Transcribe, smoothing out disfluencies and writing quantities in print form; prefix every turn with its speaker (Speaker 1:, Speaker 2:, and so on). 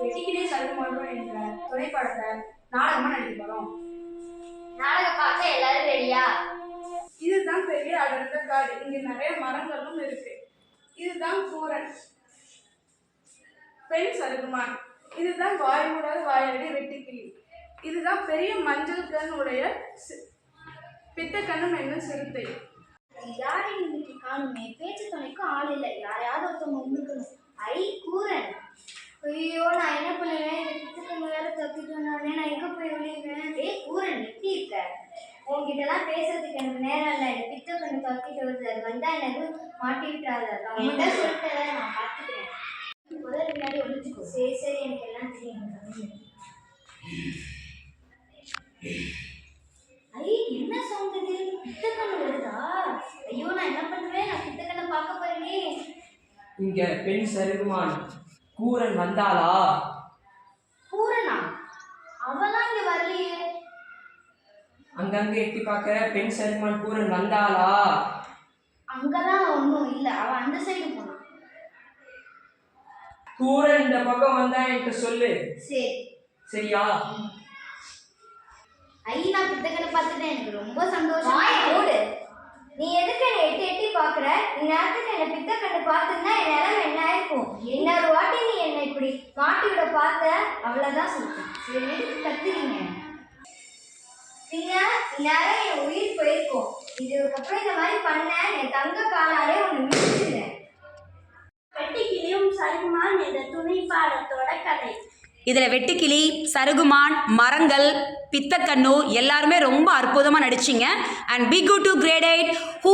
Speaker 1: வெட்டிக்கிளி சருகுமான் என்ற துணைப்படத்தை நாடகமா நடிக்க போறோம்.
Speaker 2: நாடகம் பார்க்க எல்லாரும் ரெடியா?
Speaker 1: இதுதான் பெரிய அடர்ந்த காடு. இங்க நிறைய மரங்களும் இருக்கு. இதுதான் கூரன், பெண் சருகுமான். இதுதான் வாய்மூடாத வாயாடி வெட்டிக்கிளி. இதுதான் பெரிய மஞ்சள் கண் உடைய பித்தக்கண்ணும் என்னும் சிறுத்தை.
Speaker 2: யாரையும் இன்னைக்கு காணுமே, பேச்சு துணைக்கும் ஆள் இல்லை. யாரையாவது ஒருத்தவங்க உங்களுக்கணும். கூரன். ஐயோ, நான் என்ன பண்ணுவேன்? இந்த பித்தக்கண்ணு வேற தப்பிட்டு வந்தானே, நான் எங்க போய் ஒளியுவேன்? கூரன், எப்படி இருக்க? உங்ககிட்ட எல்லாம் பேசுறதுக்கு எனக்கு நேரம் இல்லை. இந்த பித்தக்கண்ணு தப்பிட்டு வருது. அது வந்தா எனக்கு மாட்டி விட்டாது. அவங்கள்ட்ட சொல்லிட்டேன், நான் பார்த்துக்கிறேன். முதல் முன்னாடி ஒழிச்சுக்கோ. சரி சரி, எனக்கு எல்லாம் தெரியும். என்ன சவுண்ட் இது? பித்தக்கண்ணு வருதா? ஐயோ, நான் என்ன பண்ணுவேன்? நான் பித்தக்கண்ணை பார்க்க போறேனே.
Speaker 3: இங்க பெண் சருகுமான் கூரன் வந்தாளா?
Speaker 2: கூரனா? அவெல்லாம் இங்க வரலையே.
Speaker 3: அங்கங்க எட்டி பார்க்கிற, பெண் சருகுமான் கூரன் வந்தாளா?
Speaker 2: அங்கெல்லாம் ஒன்றும் இல்ல. அவ அந்த சைடு போனா.
Speaker 3: கூரன் இந்த பக்கம் வந்தா என்கிட்ட சொல்லு.
Speaker 2: சரி
Speaker 3: சரியா?
Speaker 2: நான் பித்தக்கண்ணை பார்த்துட்டேன். எனக்கு ரொம்ப சந்தோஷம். ஓடு. நீ எதுக்கு என்னை எட்டி எட்டி பாக்குற? நீ நேரத்துக்கு என்ன பித்தக்கண்ணு பார்த்துன்னா என் நிலைமை என்ன ஆயிருக்கும்? இன்னொரு வாட்டி நீ என்னை இப்படி மாட்டி விட பார்த்த, அவ்வளவுதான் சொல்றேன். சரி, எதுக்கு கத்துறீங்க? பின்ன இந்நேரம் என் உயிர் போயிருக்கும். இதுக்கப்புறம் இந்த மாதிரி பண்ண என் தங்க காலாலே ஒன்று மிதிச்சிருந்தேன்.
Speaker 4: வெட்டிக்கிளியும் சருகுமான் என்ற துணைப்பாடத்தோட கதை.
Speaker 5: இதில் வெட்டுக்கிளி, சருகுமான், மரங்கள், பித்தக்கண்ணு எல்லாருமே ரொம்ப அற்புதமாக நடிச்சிங்க. And be good to great 8. Who